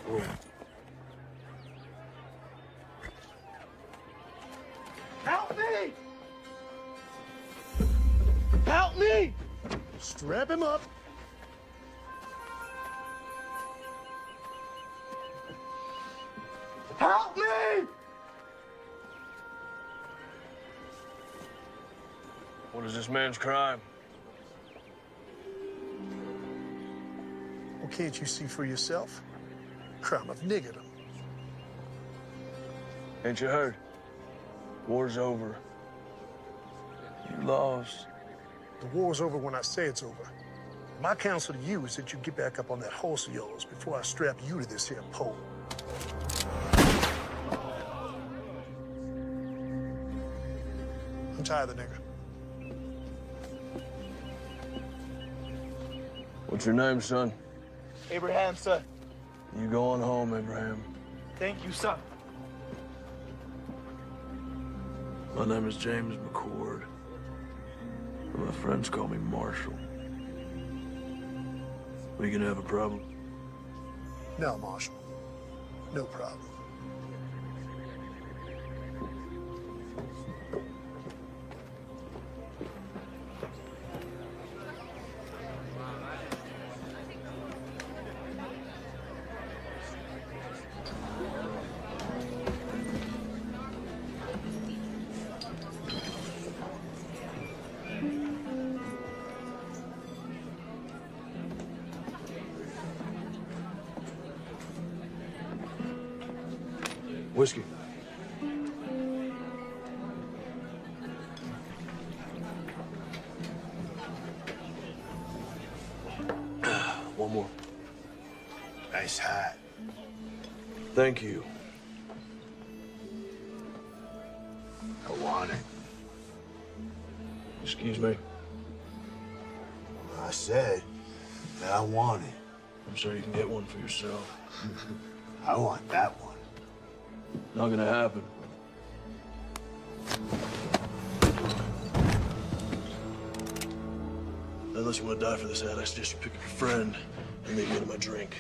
Whoa. Help me! Help me! Strap him up. Help me! What is this man's crime? Well, can't you see for yourself? Crime of niggerdom. Ain't you heard? War's over. You lost. The war's over when I say it's over. My counsel to you is that you get back up on that horse of yours before I strap you to this here pole. Untie the nigger. What's your name, son? Abraham, sir. You going home, Abraham. Thank you, sir. My name is James McCord. My friends call me Marshall. We gonna have a problem? No, Marshal. No problem. Whiskey. One more. Nice hat. Thank you. I want it. Excuse me. I said that I want it. I'm sure you can get one for yourself. I want that one. Not gonna happen. Unless you want to die for this ad, I suggest you pick up your friend and maybe get him a drink.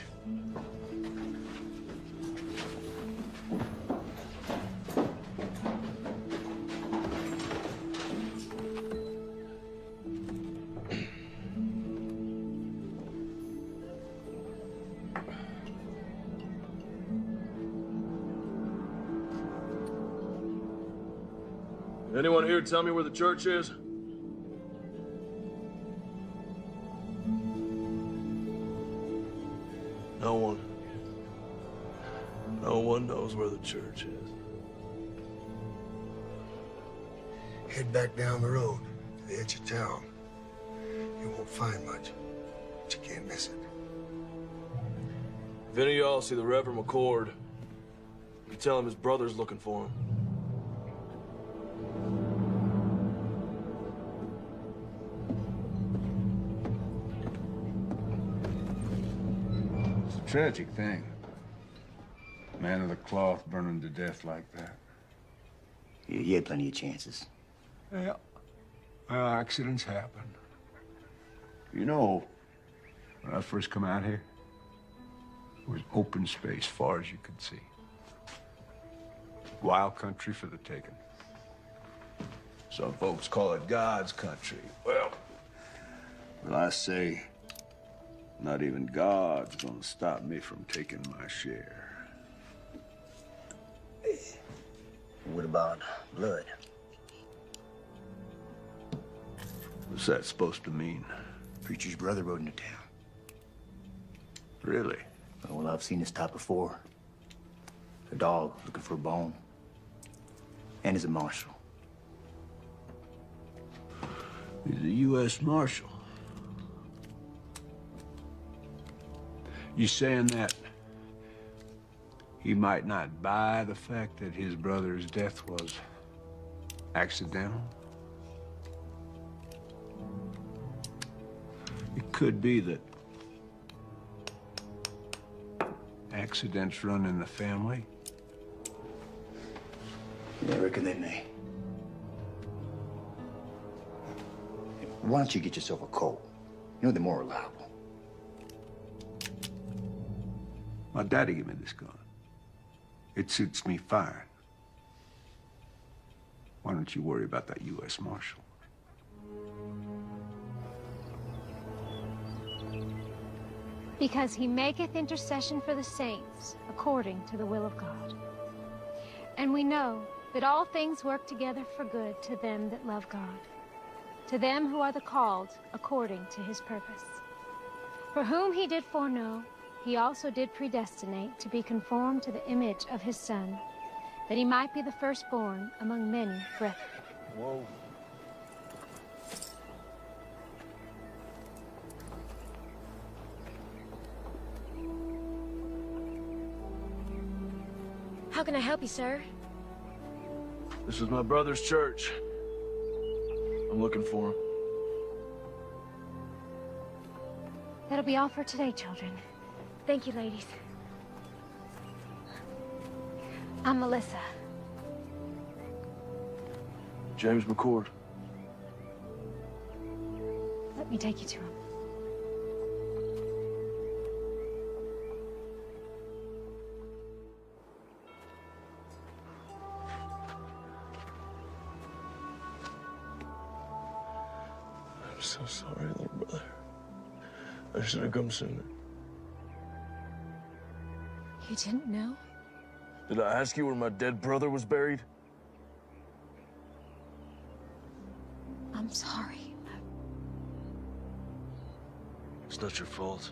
Anyone here tell me where the church is? No one. No one knows where the church is. Head back down the road to the edge of town. You won't find much, but you can't miss it. If any of y'all see the Reverend McCord, you tell him his brother's looking for him. Tragic thing. Man of the cloth burning to death like that. You had plenty of chances. Yeah. Well, accidents happen. You know, when I first come out here, it was open space far as you could see. Wild country for the taking. Some folks call it God's country. Well, I say, not even God's gonna stop me from taking my share. What about blood? What's that supposed to mean? Preacher's brother rode into town. Really? Well, I've seen this type before. A dog looking for a bone. And he's a marshal. He's a U.S. Marshal. You saying that he might not buy the fact that his brother's death was accidental? It could be that accidents run in the family. Yeah, I reckon they may. Why don't you get yourself a coat? You know, they're more reliable. My daddy gave me this gun. It suits me fine. Why don't you worry about that U.S. Marshal? Because he maketh intercession for the saints, according to the will of God. And we know that all things work together for good to them that love God, to them who are the called according to his purpose. For whom he did foreknow, he also did predestinate to be conformed to the image of his Son, that he might be the firstborn among many brethren. Whoa. How can I help you, sir? This is my brother's church. I'm looking for him. That'll be all for today, children. Thank you, ladies. I'm Melissa. James McCord. Let me take you to him. I'm so sorry, little brother. I should have come sooner. You didn't know? Did I ask you where my dead brother was buried? I'm sorry. It's not your fault.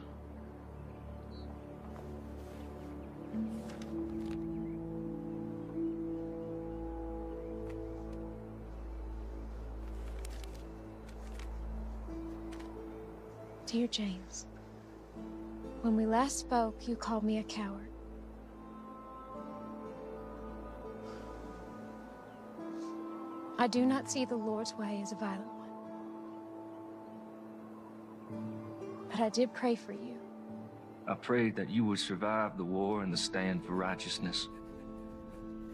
Dear James, when we last spoke, you called me a coward. I do not see the Lord's way as a violent one. But I did pray for you. I prayed that you would survive the war and the stand for righteousness.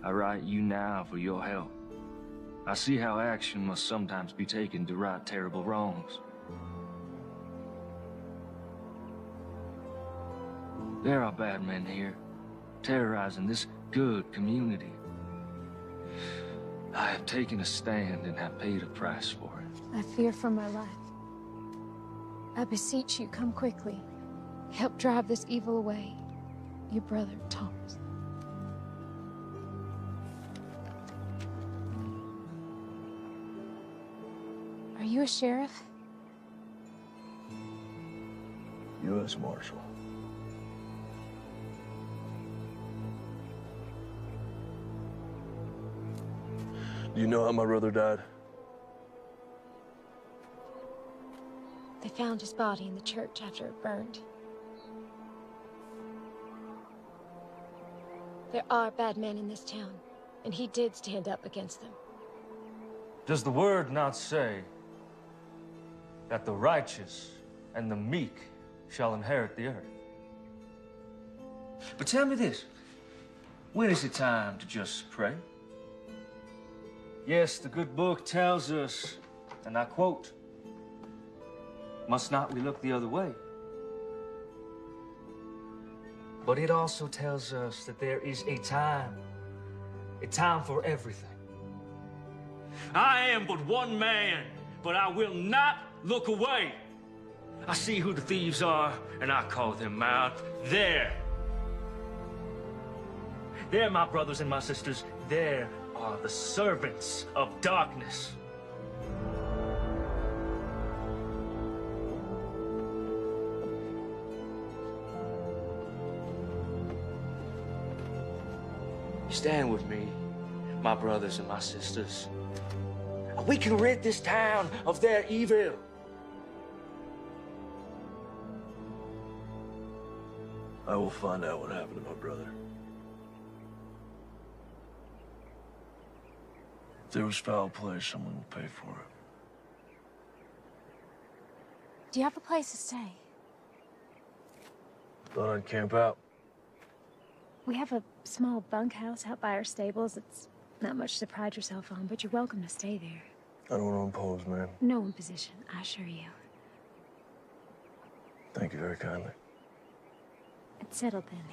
I write you now for your help. I see how action must sometimes be taken to right terrible wrongs. There are bad men here, terrorizing this good community. I have taken a stand and have paid a price for it. I fear for my life. I beseech you, come quickly. Help drive this evil away. Your brother, Thomas. Are you a sheriff? U.S. Marshal. Do you know how my brother died? They found his body in the church after it burned. There are bad men in this town, and he did stand up against them. Does the word not say that the righteous and the meek shall inherit the earth? But tell me this, when is it time to just pray? Yes, the good book tells us, and I quote, "Must not we look the other way?" But it also tells us that there is a time for everything. I am but one man, but I will not look away. I see who the thieves are, and I call them out. There, my brothers and my sisters, there are the servants of darkness. Stand with me, my brothers and my sisters. We can rid this town of their evil. I will find out what happened to my brother. If there was foul play, someone will pay for it. Do you have a place to stay? Thought I'd camp out. We have a small bunkhouse out by our stables. It's not much to pride yourself on, but you're welcome to stay there. I don't want to impose, man. No imposition, I assure you. Thank you very kindly. It's settled then.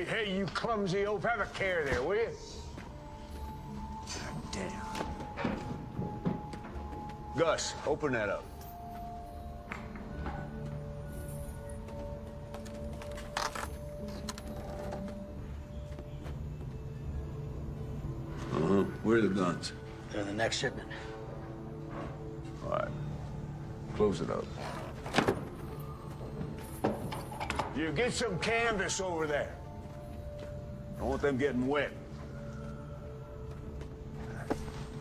Hey, you clumsy oaf, have a care there, will you? Damn. Gus, open that up. Where are the guns? They're the next shipment. All right. Close it up. You get some canvas over there. I don't want them getting wet.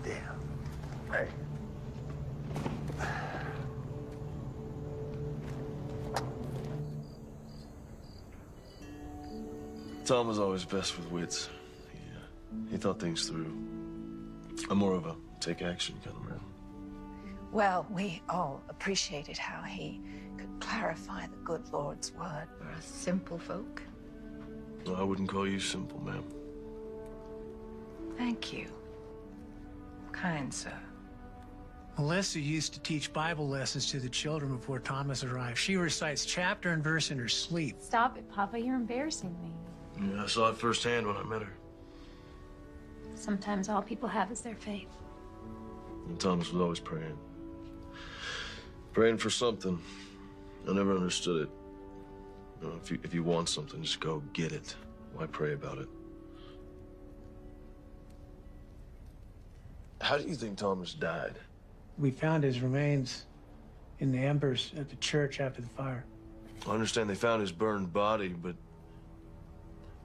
Damn. Hey. Tom was always best with wits. He thought things through. I'm more of a take action kind of man. Well, we all appreciated how he could clarify the good Lord's word for us simple folk. No, I wouldn't call you simple, ma'am. Thank you. Kind sir. Melissa used to teach Bible lessons to the children before Thomas arrived. She recites chapter and verse in her sleep. Stop it, Papa. You're embarrassing me. Yeah, I saw it firsthand when I met her. Sometimes all people have is their faith. And Thomas was always praying. Praying for something. I never understood it. You know, if you want something, just go get it. Why pray about it? How do you think Thomas died? We found his remains in the embers at the church after the fire. I understand they found his burned body, but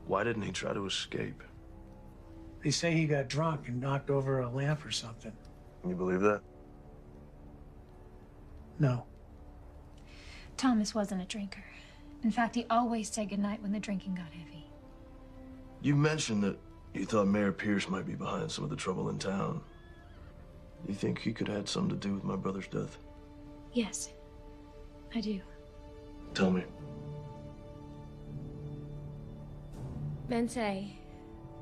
why didn't he try to escape? They say he got drunk and knocked over a lamp or something. You believe that? No. Thomas wasn't a drinker. In fact, he always said goodnight when the drinking got heavy. You mentioned that you thought Mayor Pierce might be behind some of the trouble in town. You think he could have had something to do with my brother's death? Yes, I do. Tell me. Men say,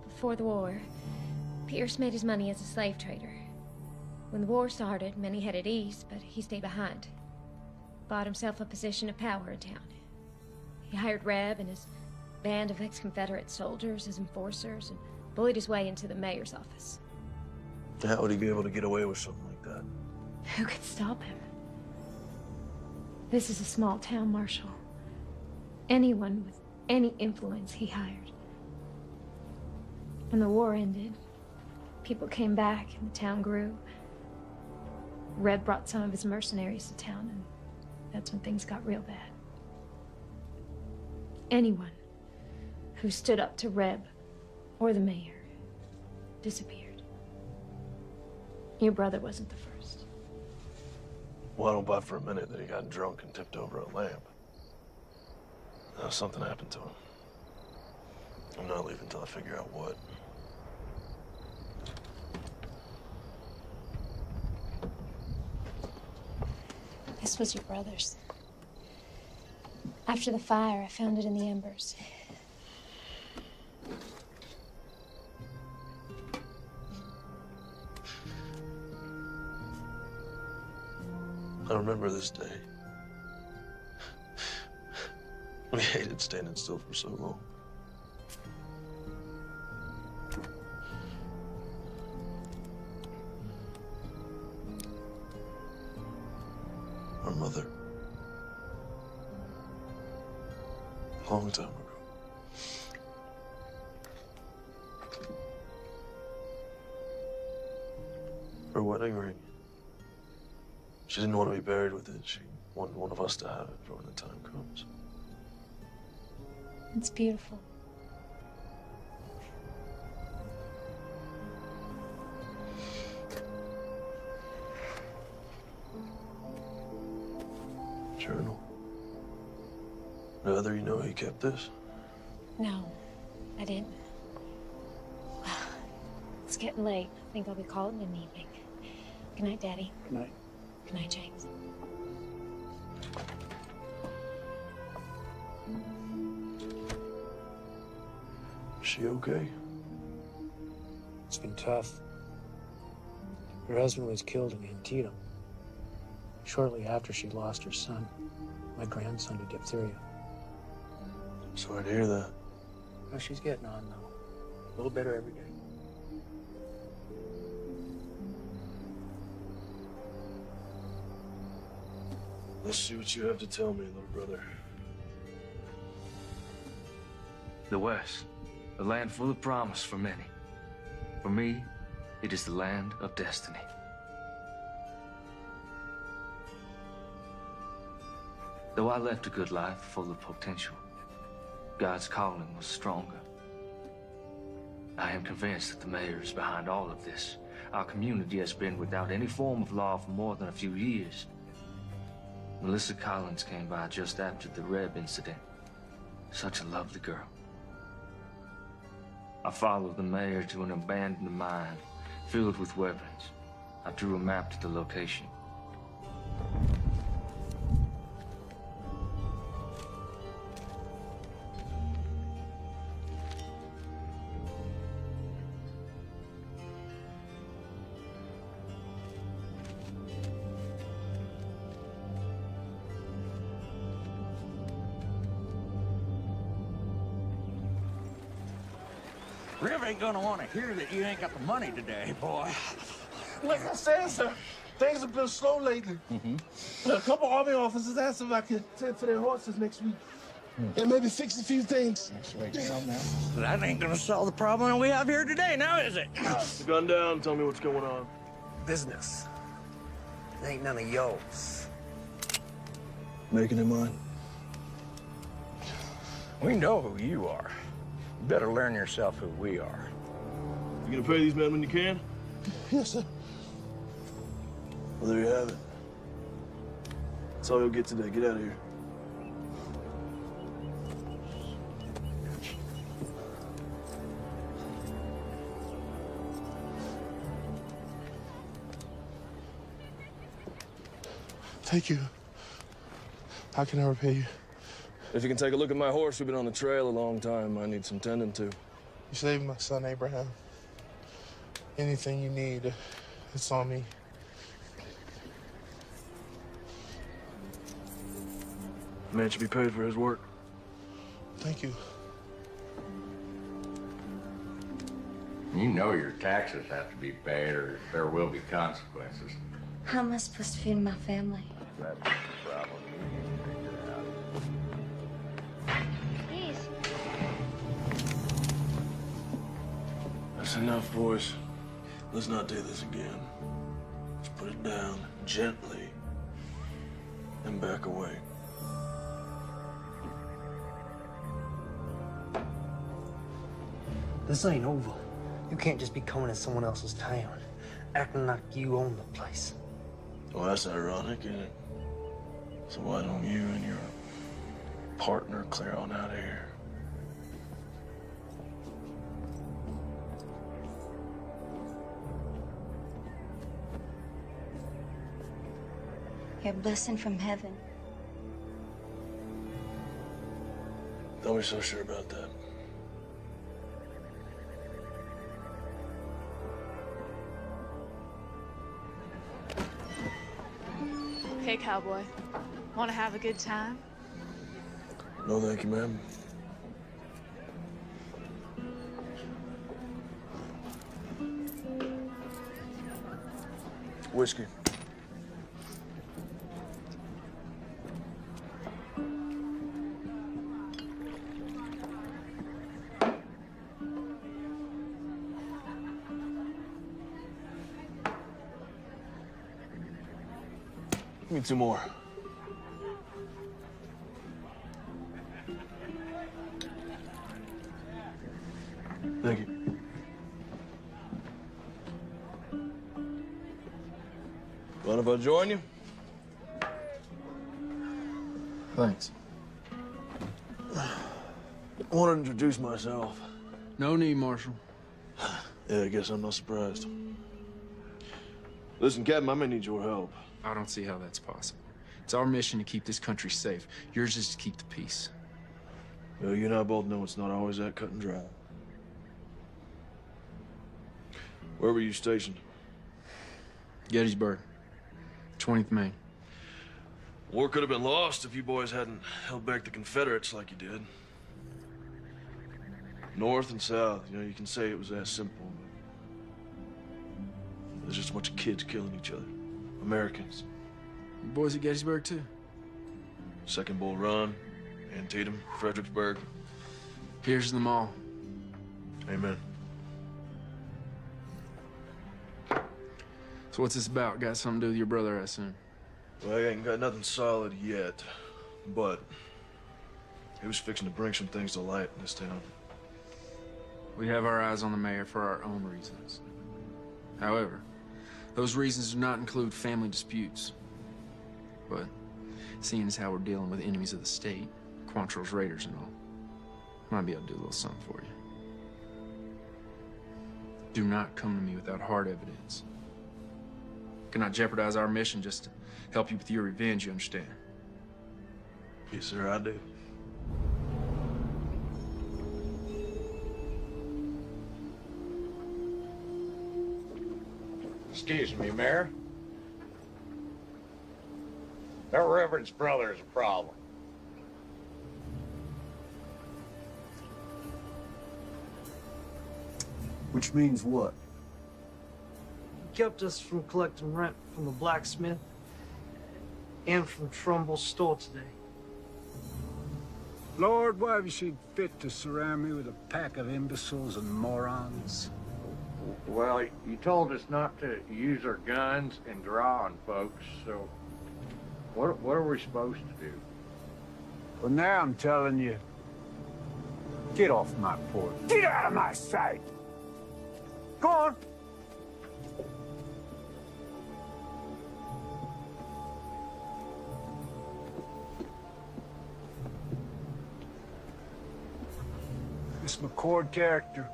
before the war, Pierce made his money as a slave trader. When the war started, many headed east, but he stayed behind. Bought himself a position of power in town. He hired Reb and his band of ex-Confederate soldiers as enforcers and bullied his way into the mayor's office. How would he be able to get away with something like that? Who could stop him? This is a small town, Marshal. Anyone with any influence he hired. When the war ended, people came back and the town grew. Reb brought some of his mercenaries to town, and that's when things got real bad. Anyone who stood up to Reb or the mayor disappeared. Your brother wasn't the first. Well, I don't buy for a minute that he got drunk and tipped over a lamp. Now, something happened to him. I'm not leaving until I figure out what. This was your brother's. After the fire, I found it in the embers. I remember this day. We hated standing still for so long. Our mother. A long time ago. Her wedding ring. She didn't want to be buried with it. She wanted one of us to have it for when the time comes. It's beautiful. journal. Heather, you know he kept this? No, I didn't. Well, it's getting late. I think I'll be calling in the evening. Good night, Daddy. Good night. Good night, James. Is she okay? It's been tough. Her husband was killed in Antietam. Shortly after she lost her son, my grandson, to diphtheria. Sorry to hear that. Well, she's getting on, though. A little better every day. Let's see what you have to tell me, little brother. The West, a land full of promise for many. For me, it is the land of destiny. Though I left a good life full of potential, God's calling was stronger. I am convinced that the mayor is behind all of this. Our community has been without any form of law for more than a few years. Melissa Collins came by just after the Reb incident. Such a lovely girl. I followed the mayor to an abandoned mine filled with weapons. I drew a map to the location. Rev ain't gonna want to hear that you ain't got the money today, boy. Like I said, sir, things have been slow lately. A couple Army officers asked if I could tend for their horses next week. And maybe fix a few things. That ain't gonna solve the problem we have here today, now is it? Put the gun down, tell me what's going on. Business. It ain't none of yours. Making it mine. We know who you are. You better learn yourself who we are. You gonna pay these men when you can? Yes, sir. Well, there you have it. That's all you'll get today. Get out of here. Thank you. How can I repay you? If you can take a look at my horse, we've been on the trail a long time. I need some tending to. You saved my son, Abraham. Anything you need, it's on me. Man should be paid for his work. Thank you. You know your taxes have to be paid or there will be consequences. How am I supposed to feed my family? That's the problem. Please. That's enough, boys. Let's not do this again. Let's put it down gently and back away. This ain't over. You can't just be coming to someone else's town, acting like you own the place. Well, that's ironic, isn't it? So why don't you and your partner clear on out of here? You're a blessing from heaven. Don't be so sure about that. Hey, cowboy. Want to have a good time? No, thank you, ma'am. Whiskey. Give me 2 more. Thank you. Mind if I join you? Thanks. I want to introduce myself. No need, Marshal. Yeah, I guess I'm not surprised. Listen, Captain, I may need your help. I don't see how that's possible. It's our mission to keep this country safe. Yours is to keep the peace. Well, you and I both know it's not always that cut and dry. Where were you stationed? Gettysburg, 20th Maine. War could have been lost if you boys hadn't held back the Confederates like you did. North and South, you can say it was that simple. But there's just a bunch of kids killing each other. Americans. You boys at Gettysburg, too? Second Bull Run, Antietam, Fredericksburg. Here's them all. Amen. So what's this about? Got something to do with your brother, I assume? Well, I ain't got nothing solid yet, but he was fixing to bring some things to light in this town. We have our eyes on the mayor for our own reasons. However, those reasons do not include family disputes. But seeing as how we're dealing with enemies of the state, Quantrill's raiders and all, might be able to do a little something for you. Do not come to me without hard evidence. Cannot jeopardize our mission just to help you with your revenge, you understand? Yes, sir, I do. Excuse me, Mayor. That Reverend's brother is a problem. Which means what? He kept us from collecting rent from the blacksmith and from Trumbull's store today. Lord, why have you seen fit to surround me with a pack of imbeciles and morons? Well, you told us not to use our guns and draw on folks, so what are we supposed to do? Well, now I'm telling you, get off my porch. Get out of my sight! Go on. This McCord character,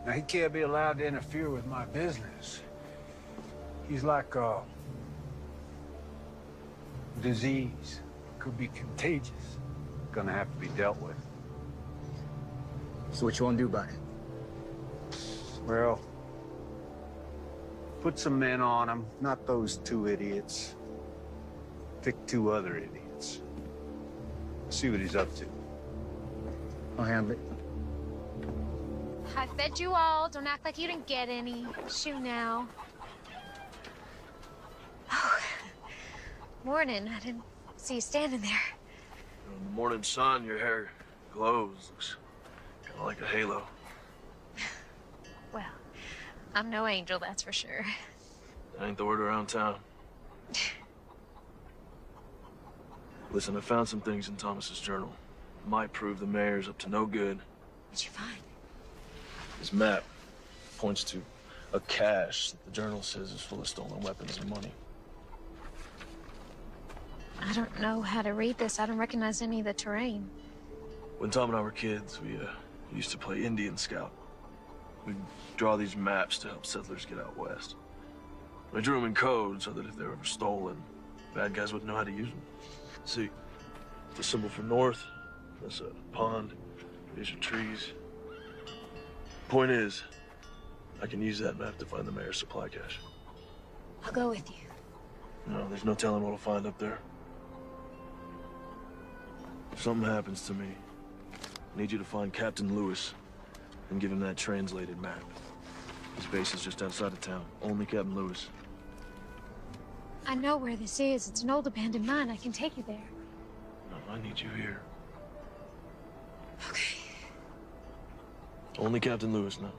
now he can't be allowed to interfere with my business. He's like a disease. Could be contagious. Gonna have to be dealt with. So what you want to do about it? Well, put some men on him, not those two idiots. Pick two other idiots. See what he's up to. I'll handle it. I fed you all. Don't act like you didn't get any. Shoo now. Oh, morning. I didn't see you standing there. In the morning sun, your hair glows. Looks kind of like a halo. Well, I'm no angel, that's for sure. That ain't the word around town. Listen, I found some things in Thomas's journal. Might prove the mayor's up to no good. What'd you find? This map points to a cache that the journal says is full of stolen weapons and money. I don't know how to read this. I don't recognize any of the terrain. When Tom and I were kids, we used to play Indian Scout. We'd draw these maps to help settlers get out west. We drew them in code so that if they were ever stolen, bad guys wouldn't know how to use them. See, the symbol for north, that's a pond, these are trees. Point is, I can use that map to find the mayor's supply cache. I'll go with you. No, there's no telling what I'll find up there. If something happens to me, I need you to find Captain Lewis and give him that translated map. His base is just outside of town. Only Captain Lewis. I know where this is. It's an old abandoned mine. I can take you there. No, I need you here. Okay. Only Captain Lewis now.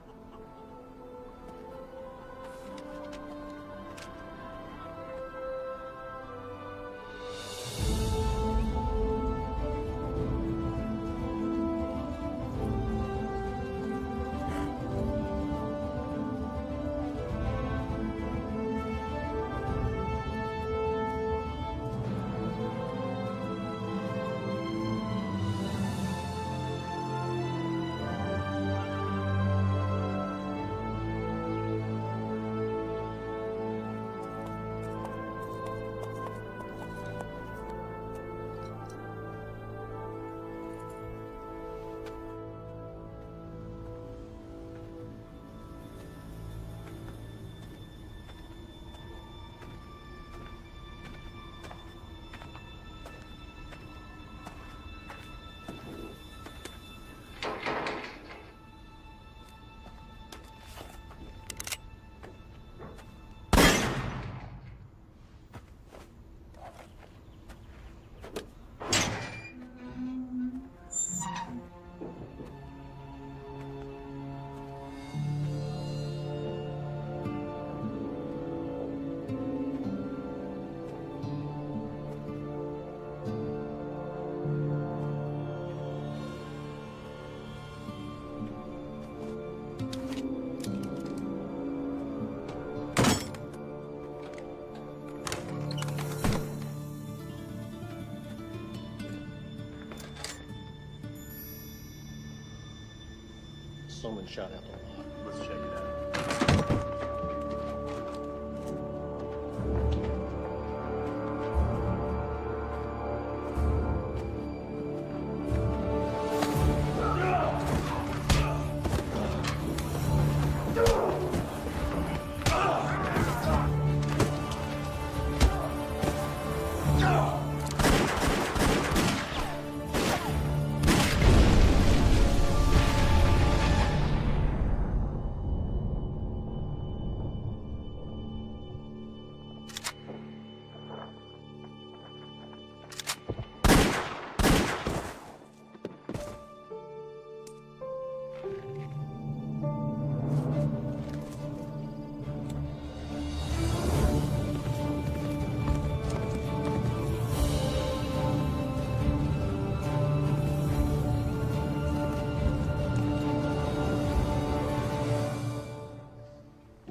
someone shot out the lot. Let's check it out.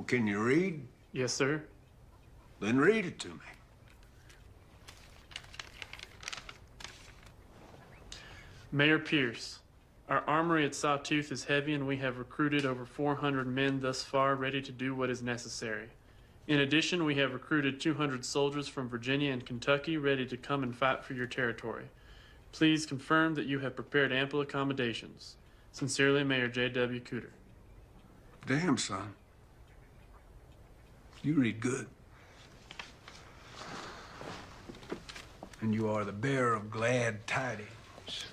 Can you read? Yes, sir. Then read it to me. Mayor Pierce, our armory at Sawtooth is heavy and we have recruited over 400 men thus far ready to do what is necessary. In addition, we have recruited 200 soldiers from Virginia and Kentucky ready to come and fight for your territory. Please confirm that you have prepared ample accommodations. Sincerely, Mayor J.W. Cooter. Damn, son. You read good. And you are the bearer of glad tidings.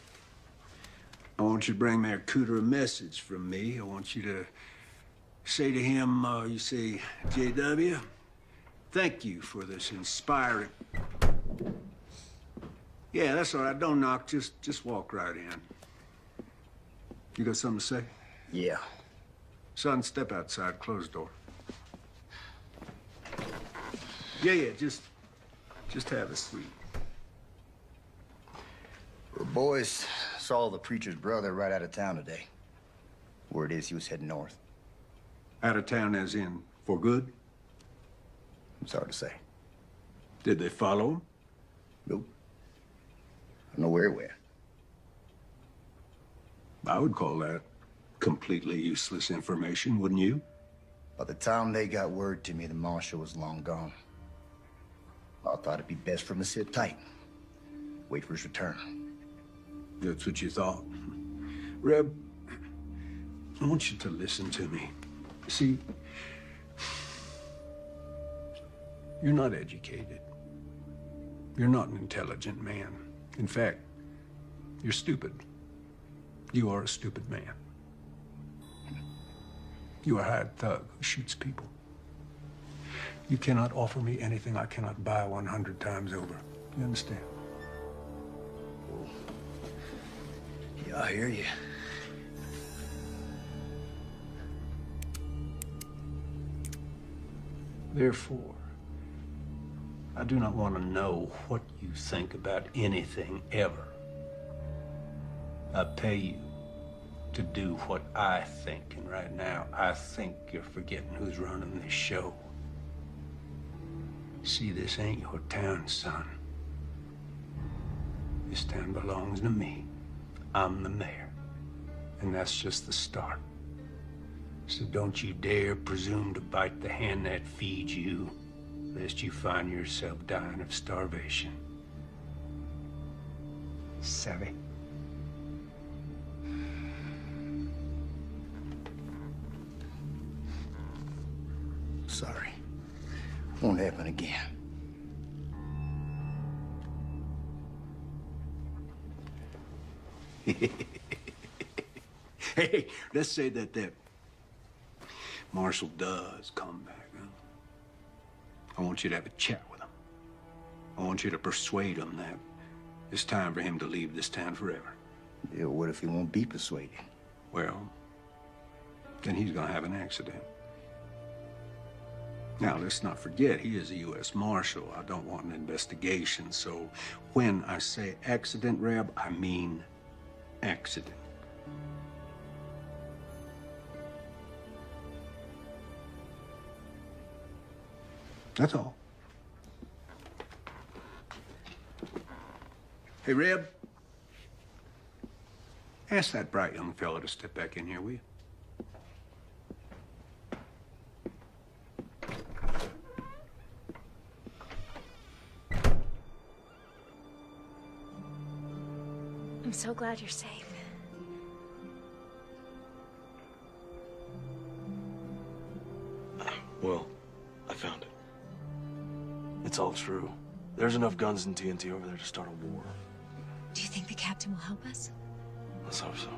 I want you to bring Mayor Cooter a message from me. I want you to say to him, you say, J.W., thank you for this inspiring... Yeah, that's all right. Don't knock. Just walk right in. You got something to say? Yeah. Son, step outside. Close the door. Yeah, just have a seat. The boys saw the preacher's brother right out of town today. Word is he was heading north. Out of town as in for good? It's hard to say. Did they follow him? Nope. I don't know where he went. I would call that completely useless information, wouldn't you? By the time they got word to me, the marshal was long gone. I thought it'd be best for him to sit tight. Wait for his return. That's what you thought. Reb, I want you to listen to me. See, you're not educated. You're not an intelligent man. In fact, you're stupid. You are a stupid man. You are a hired thug who shoots people. You cannot offer me anything I cannot buy 100 times over. You understand? Yeah, I hear you. Therefore, I do not want to know what you think about anything ever. I pay you to do what I think, and right now, I think you're forgetting who's running this show. See, this ain't your town, son. This town belongs to me. I'm the mayor. And that's just the start. So don't you dare presume to bite the hand that feeds you, lest you find yourself dying of starvation. Savvy? Sorry. Won't happen again. Hey, let's say that Marshall does come back, huh? I want you to have a chat with him. I want you to persuade him that it's time for him to leave this town forever. Yeah, what if he won't be persuaded? Well, then he's gonna have an accident. Now, let's not forget, he is a U.S. Marshal. I don't want an investigation, so when I say accident, Reb, I mean accident. That's all. Hey, Reb, ask that bright young fellow to step back in here, will you? I'm so glad you're safe. Well, I found it. It's all true. There's enough guns and TNT over there to start a war. Do you think the captain will help us? Let's hope so.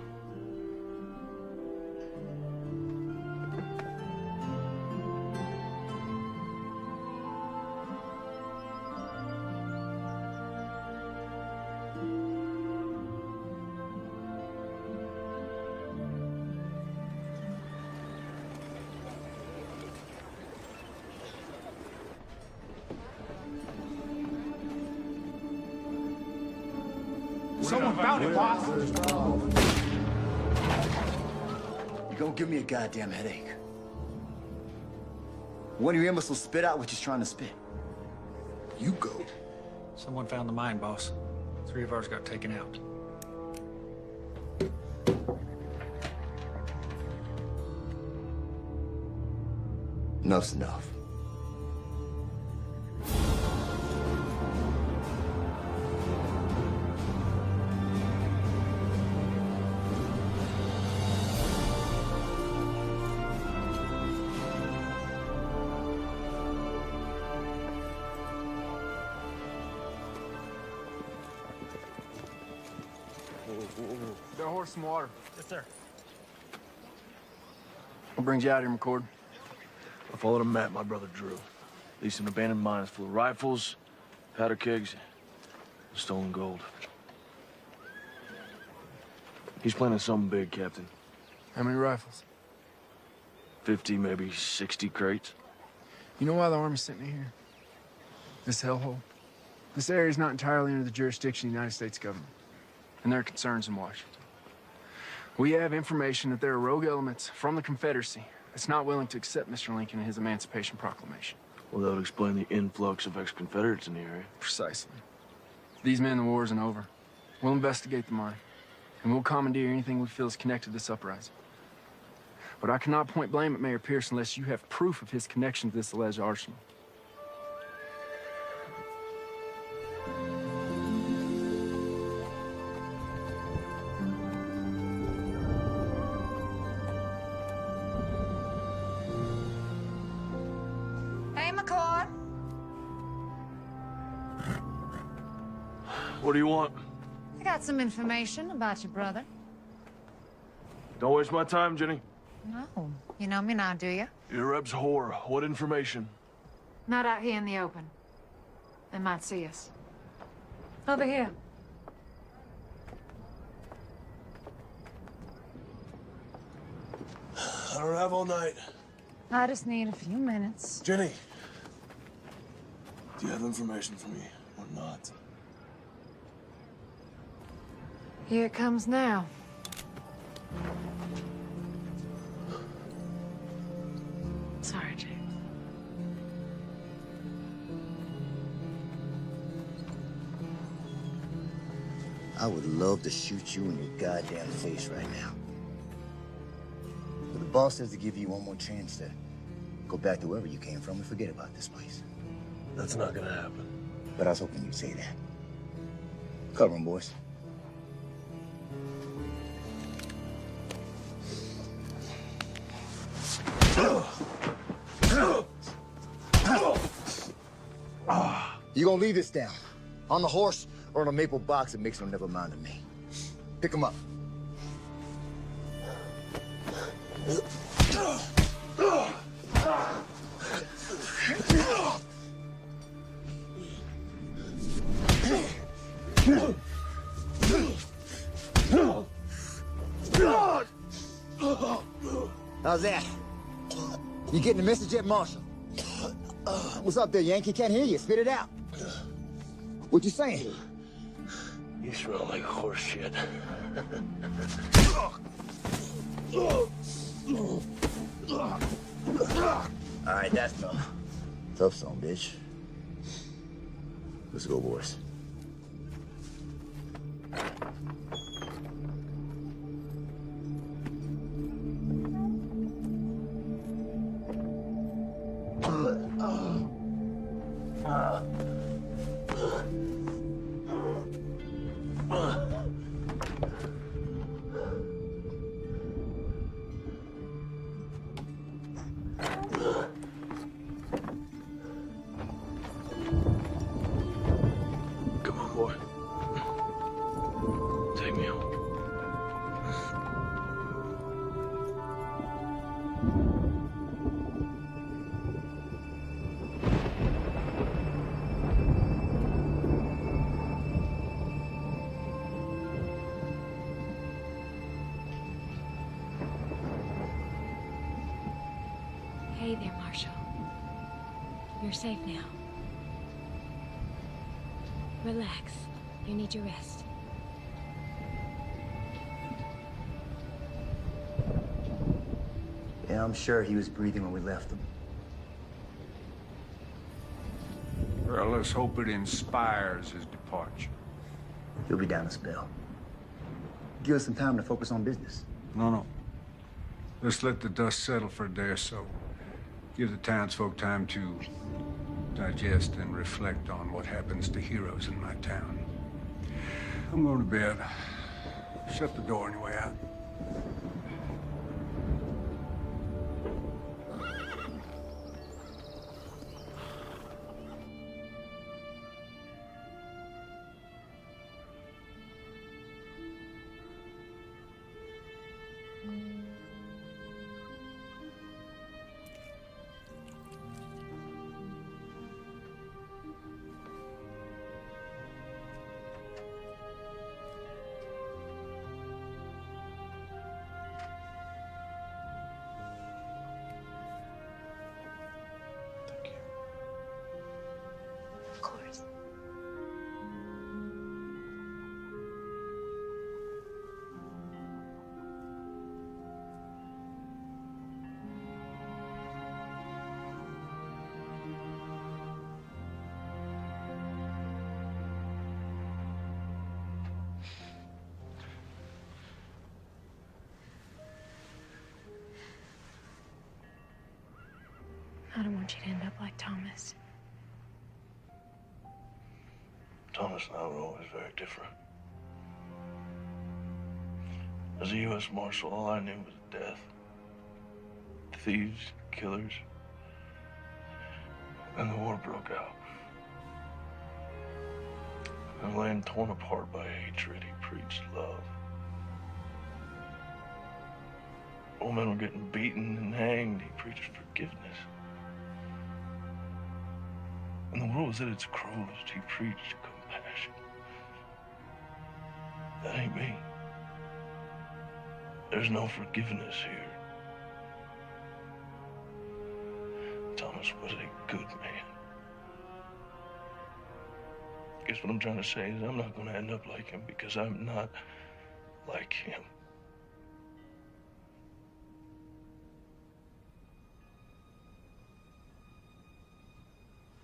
Someone found it, boss. You're gonna give me a goddamn headache. One of your imbeciles spit out what you're trying to spit. You go. Someone found the mine, boss. 3 of ours got taken out. Enough's enough. Got a horse some water. Yes, sir. What brings you out here, McCord? I followed a map my brother drew. Leased an abandoned mine full of rifles, powder kegs, and stolen gold. He's planning something big, Captain. How many rifles? 50, maybe 60 crates. You know why the Army sent me here? This hellhole. This area's not entirely under the jurisdiction of the United States government, and there are concerns in Washington. We have information that there are rogue elements from the Confederacy that's not willing to accept Mr. Lincoln and his Emancipation Proclamation. Well, that would explain the influx of ex-Confederates in the area. Precisely. These men, the war isn't over. We'll investigate the mine, and we'll commandeer anything we feel is connected to this uprising. But I cannot point blame at Mayor Pierce unless you have proof of his connection to this alleged arsenal. Hey, McCord. What do you want? I got some information about your brother. Don't waste my time, Jenny. No, you know me now, do you? You're Reb's whore. What information? Not out here in the open. They might see us. Over here. I don't have all night. I just need a few minutes. Jenny, do you have information for me or not? Here it comes now. Sorry, Jake. I would love to shoot you in your goddamn face right now. But the boss says to give you one more chance to go back to wherever you came from and forget about this place. That's not gonna happen. But I was hoping you'd say that. Cover 'em, boys. You gonna leave this down? On the horse or on a maple box that makes no never mind to me? Pick 'em up. How's that? You getting the message yet, Marshal? What's up there, Yankee? Can't hear you. Spit it out. What you saying? You smell like horse shit. All right, that's enough. Tough song, bitch. Let's go, boys. You're safe now. Relax. You need your rest. Yeah, I'm sure he was breathing when we left him. Well, let's hope it inspires his departure. He'll be down a spell. Give us some time to focus on business. No. Let's let the dust settle for a day or so. Give the townsfolk time to digest and reflect on what happens to heroes in my town. I'm going to bed. Shut the door on your way out. Of course. I don't want you to end up like Thomas. Thomas and I were always very different. As a U.S. Marshal, all I knew was death. Thieves, killers. And the war broke out. And laying torn apart by hatred, he preached love. Old men were getting beaten and hanged. He preached forgiveness. And the world was at its cruelest. He preached compassion. That ain't me. There's no forgiveness here. Thomas was a good man. Guess what I'm trying to say is I'm not going to end up like him because I'm not like him.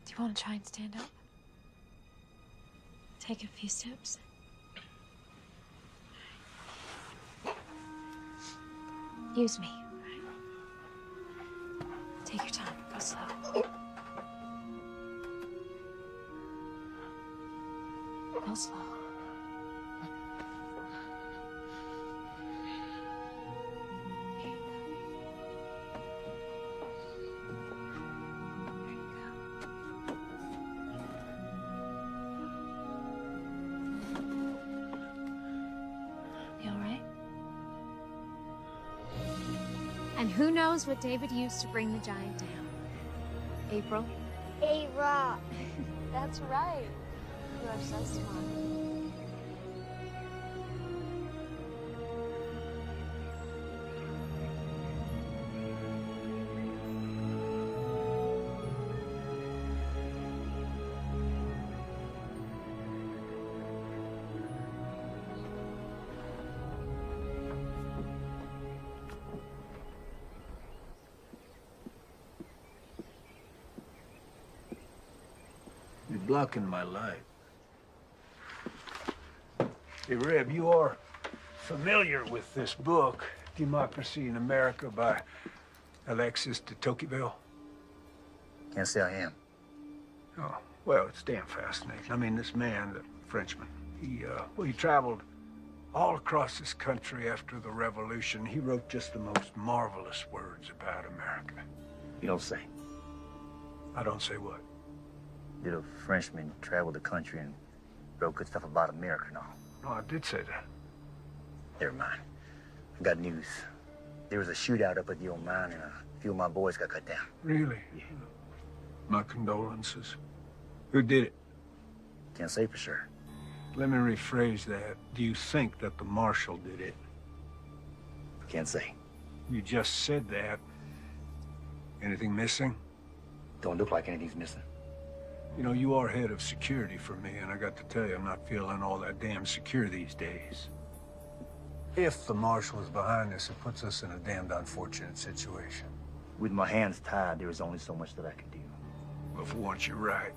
Do you want to try and stand up? Take a few steps. Use me. Take your time. Go slow. Go slow. You all right? And who knows what David used to bring the giant down? April? A-Rock. That's right. You are so smart. You're blocking my light. Hey, Reb, you are familiar with this book, Democracy in America by Alexis de Tocqueville? Can't say I am. Oh, well, it's damn fascinating. I mean, this man, the Frenchman, he traveled all across this country after the Revolution. He wrote just the most marvelous words about America. You don't say. I don't say what? Did a Frenchman travel the country and wrote good stuff about America and all? No, I did say that. Never mind. I got news. There was a shootout up at the old mine and a few of my boys got cut down. Really? Yeah. My condolences. Who did it? Can't say for sure. Let me rephrase that. Do you think that the marshal did it? Can't say. You just said that. Anything missing? Don't look like anything's missing. You know, you are head of security for me, and I got to tell you, I'm not feeling all that damn secure these days. If the marshal is behind this, it puts us in a damned unfortunate situation. With my hands tied, there is only so much that I can do. Well, for once, you're right.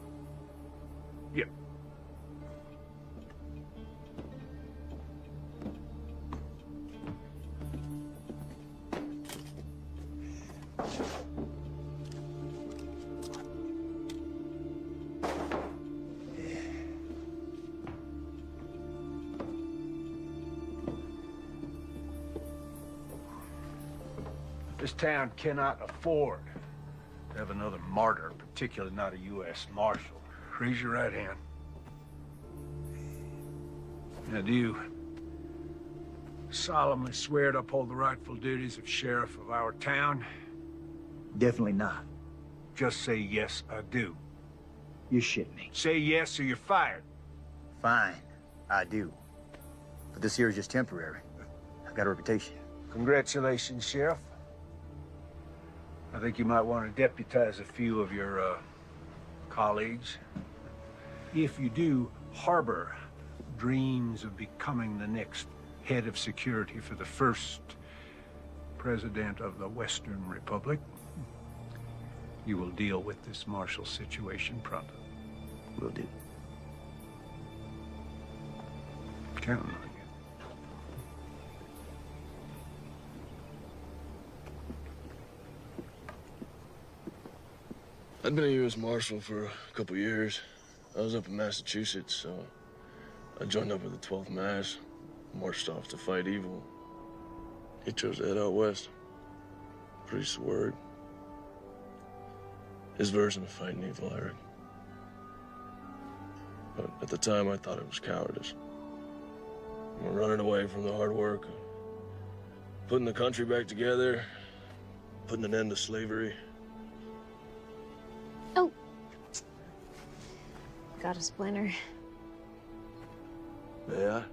Yep. This town cannot afford to have another martyr, particularly not a U.S. Marshal. Raise your right hand. Now, do you solemnly swear to uphold the rightful duties of sheriff of our town? Definitely not. Just say, yes, I do. You're shitting me. Say yes or you're fired. Fine, I do. But this here is just temporary. I've got a reputation. Congratulations, Sheriff. I think you might want to deputize a few of your colleagues. If you do harbor dreams of becoming the next head of security for the first president of the Western Republic, you will deal with this martial situation pronto. Will do. Counting on you. I'd been a U.S. Marshal for a couple years. I was up in Massachusetts, so I joined up with the 12th Mass, marched off to fight evil. He chose to head out west. Priest's word. His version of fighting evil, I reckon. But at the time, I thought it was cowardice. We're running away from the hard work, putting the country back together, putting an end to slavery. Oh. Got a splinter. Yeah?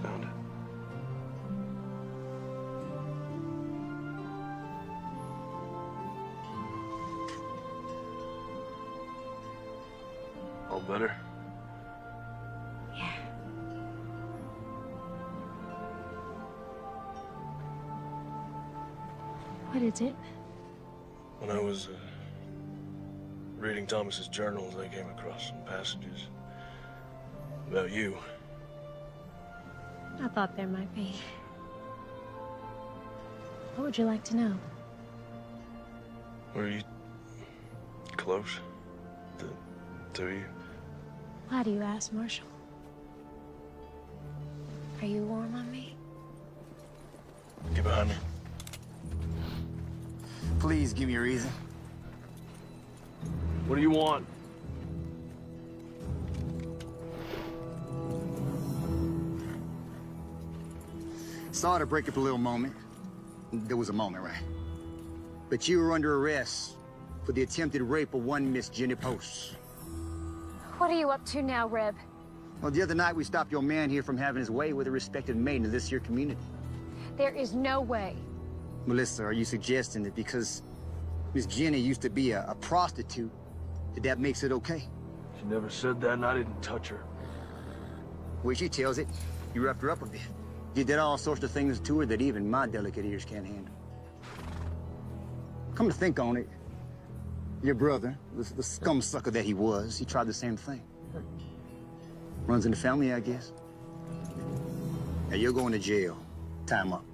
Found it. All better? Yeah. What is it? When I was reading Thomas's journals, I came across some passages about you. I thought there might be. What would you like to know? Were you close? The two of you? Why do you ask, Marshal? Are you warm on me? Get behind me. Please give me a reason. What do you want? Sorry to break up a little moment. There was a moment, right? But you were under arrest for the attempted rape of one Miss Jenny Post. What are you up to now, Reb? Well, the other night we stopped your man here from having his way with a respected maiden of this here community. There is no way. Melissa, are you suggesting that because Miss Jenny used to be a prostitute, that makes it okay? She never said that, and I didn't touch her. The way she tells it, you roughed her up a bit. You did all sorts of things to her that even my delicate ears can't handle. Come to think on it, your brother, the scum sucker that he was, he tried the same thing. Runs in the family, I guess. Now you're going to jail. Time up.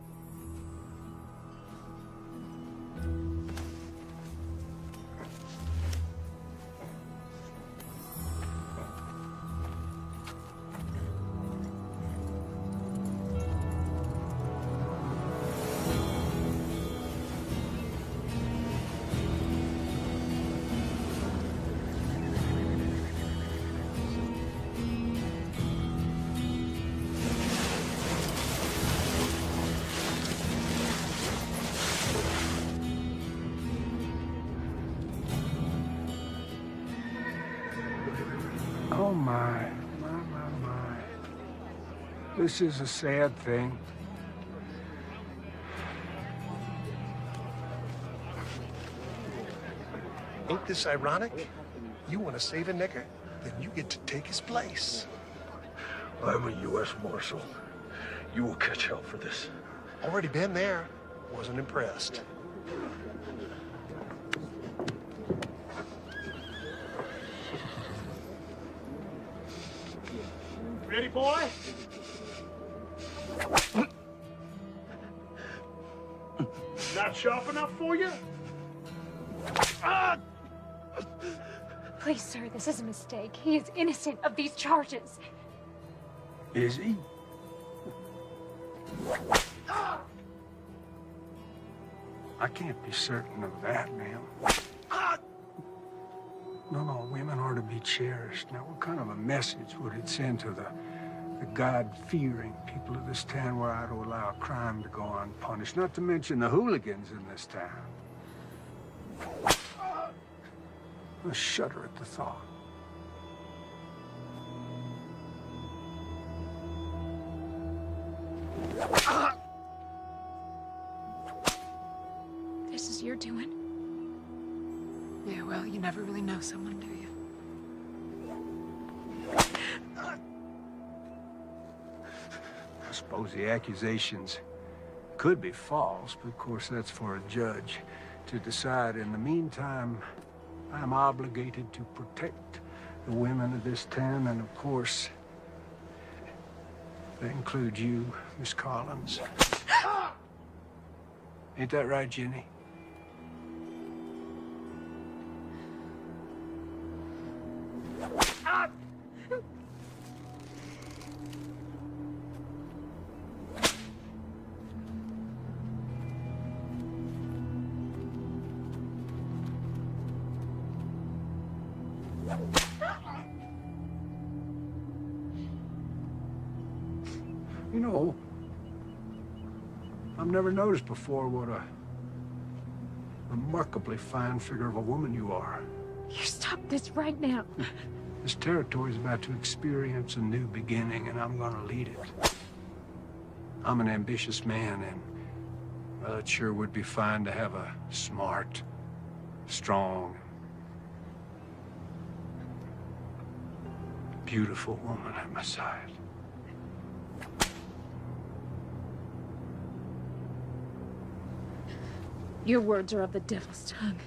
This is a sad thing. Ain't this ironic? You want to save a nigger, then you get to take his place. I'm a U.S. Marshal. You will catch hell for this. Already been there. Wasn't impressed. Ready, boy? Not sharp enough for you? Please, sir, this is a mistake. He is innocent of these charges. Is he? I can't be certain of that, ma'am. No, women are to be cherished. Now, what kind of a message would it send to the God-fearing people of this town were I to allow a crime to go unpunished? Not to mention the hooligans in this town. I shudder at the thought. This is your doing? Yeah, well, you never really know someone, do you? I suppose the accusations could be false, but of course that's for a judge to decide. In the meantime, I'm obligated to protect the women of this town, and of course, that includes you, Miss Collins. Ain't that right, Jenny? You know, I've never noticed before what a remarkably fine figure of a woman you are. You stop this right now. This territory is about to experience a new beginning, and I'm gonna lead it. I'm an ambitious man, and well, it sure would be fine to have a smart, strong, beautiful woman at my side. Your words are of the devil's tongue.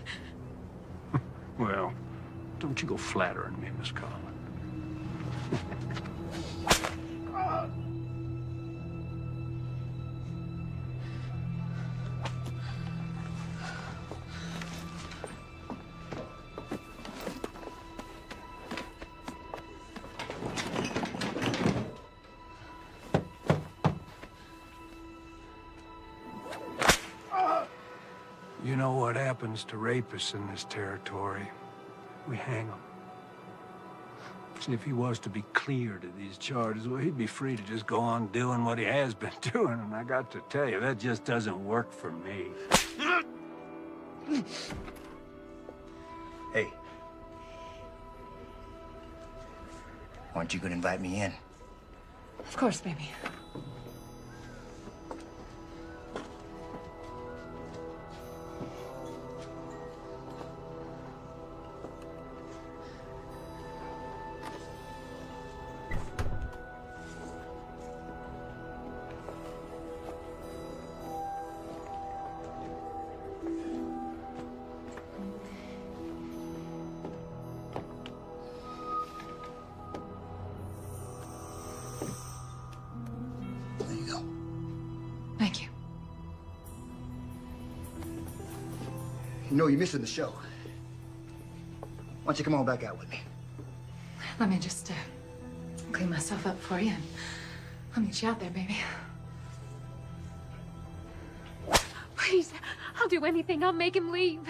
Well, don't you go flattering me, Miss Collins. You know what happens to rapists in this territory? We hang them. See, if he was to be cleared of these charges, well, he'd be free to just go on doing what he has been doing, and I got to tell you, that just doesn't work for me. Hey. Aren't you gonna invite me in? Of course, baby. There you go. Thank you. You know you're missing the show. Why don't you come on back out with me? Let me just clean myself up for you, and I'll meet you out there, baby. Please, I'll do anything. I'll make him leave.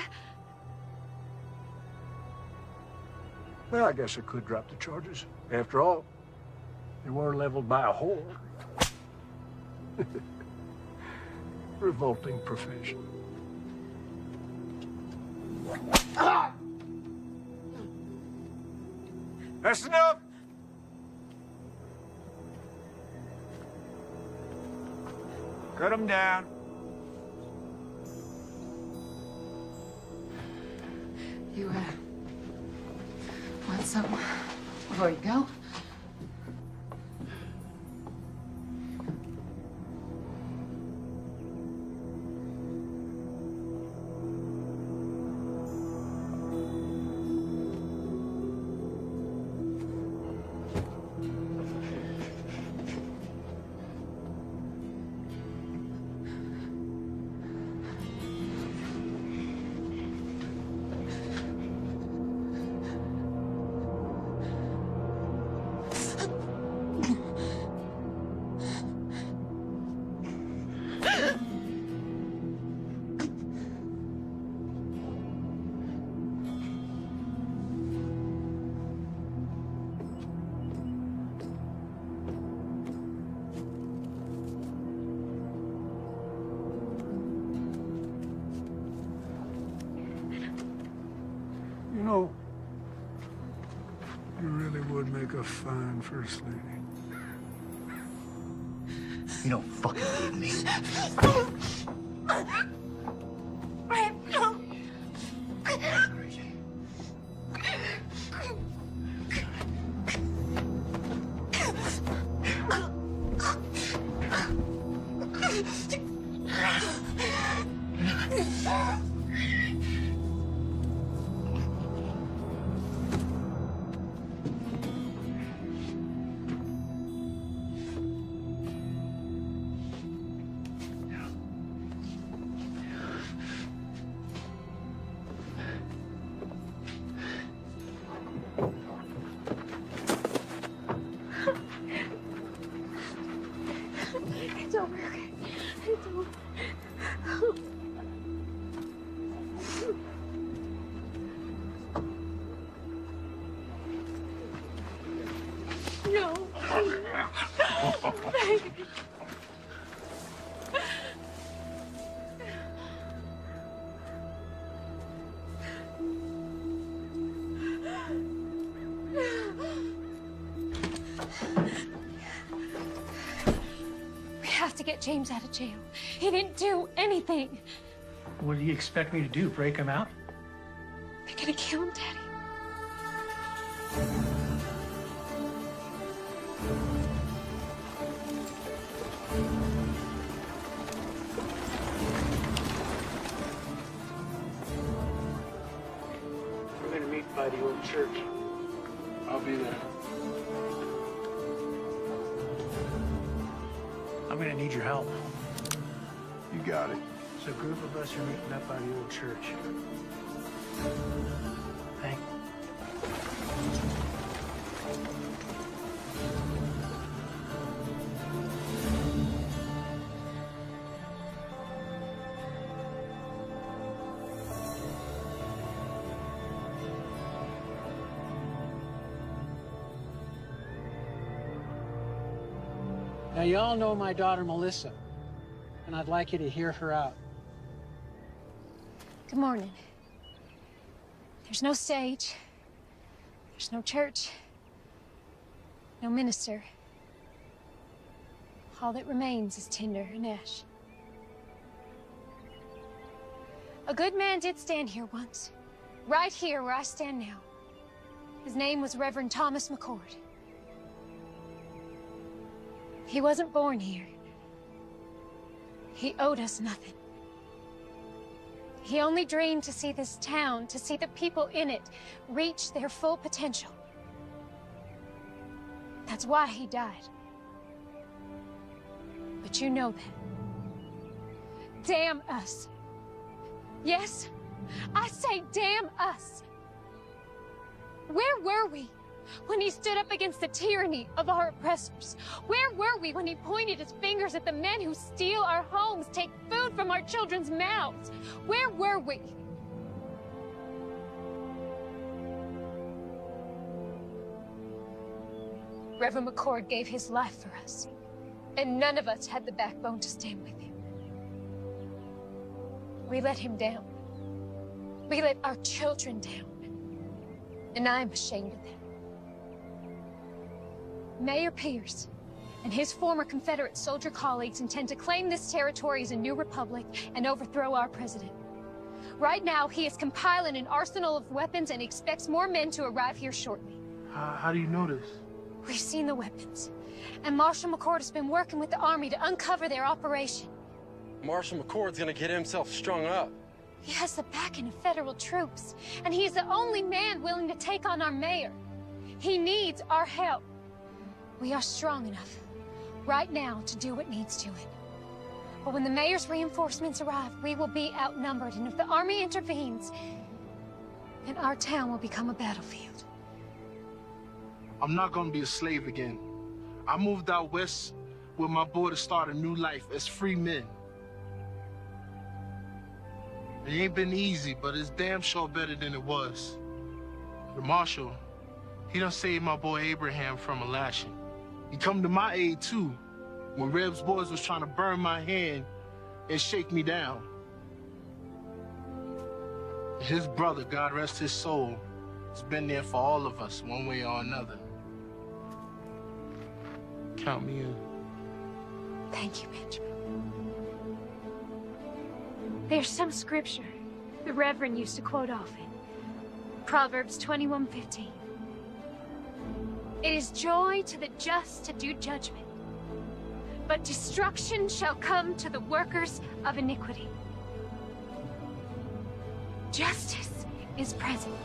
Well, I guess I could drop the charges. After all, they were leveled by a whore. Revolting profession. That's enough! Shut them down. You, want something before you go? You know, you really would make a fine first lady. You don't fucking leave me. It's over. It's over. No. Baby. We have to get James out of jail. He didn't do anything. What do you expect me to do? Break him out? They're gonna kill him, Daddy. We're gonna meet by the old church. I'll be there. I'm gonna need your help. You got it. So a group of us are meeting up by the old church. Thank Now, you all know my daughter, Melissa, and I'd like you to hear her out. Good morning. There's no stage. There's no church. No minister. All that remains is tinder and ash. A good man did stand here once. Right here where I stand now. His name was Reverend Thomas McCord. He wasn't born here. He owed us nothing. He only dreamed to see this town, to see the people in it, reach their full potential. That's why he died. But you know that. Damn us. Yes, I say damn us. Where were we when he stood up against the tyranny of our oppressors? Where were we when he pointed his fingers at the men who steal our homes, take food from our children's mouths? Where were we? Reverend McCord gave his life for us, and none of us had the backbone to stand with him. We let him down. We let our children down. And I'm ashamed of that. Mayor Pierce, and his former Confederate soldier colleagues intend to claim this territory as a new republic and overthrow our president. Right now, he is compiling an arsenal of weapons and expects more men to arrive here shortly. How do you know this? We've seen the weapons, and Marshal McCord has been working with the Army to uncover their operation. Marshal McCord's gonna get himself strung up. He has the backing of federal troops, and he is the only man willing to take on our mayor. He needs our help. We are strong enough right now to do what needs to it. But when the mayor's reinforcements arrive, we will be outnumbered, and if the Army intervenes, then our town will become a battlefield. I'm not gonna be a slave again. I moved out west with my boy to start a new life as free men. It ain't been easy, but it's damn sure better than it was. The marshal, he done saved my boy Abraham from a lashing. He come to my aid too, when Reb's boys was trying to burn my hand and shake me down. His brother, God rest his soul, has been there for all of us, one way or another. Count me in. Thank you, Benjamin. There's some scripture the Reverend used to quote often. Proverbs 21:15. It is joy to the just to do judgment, but destruction shall come to the workers of iniquity. Justice is present.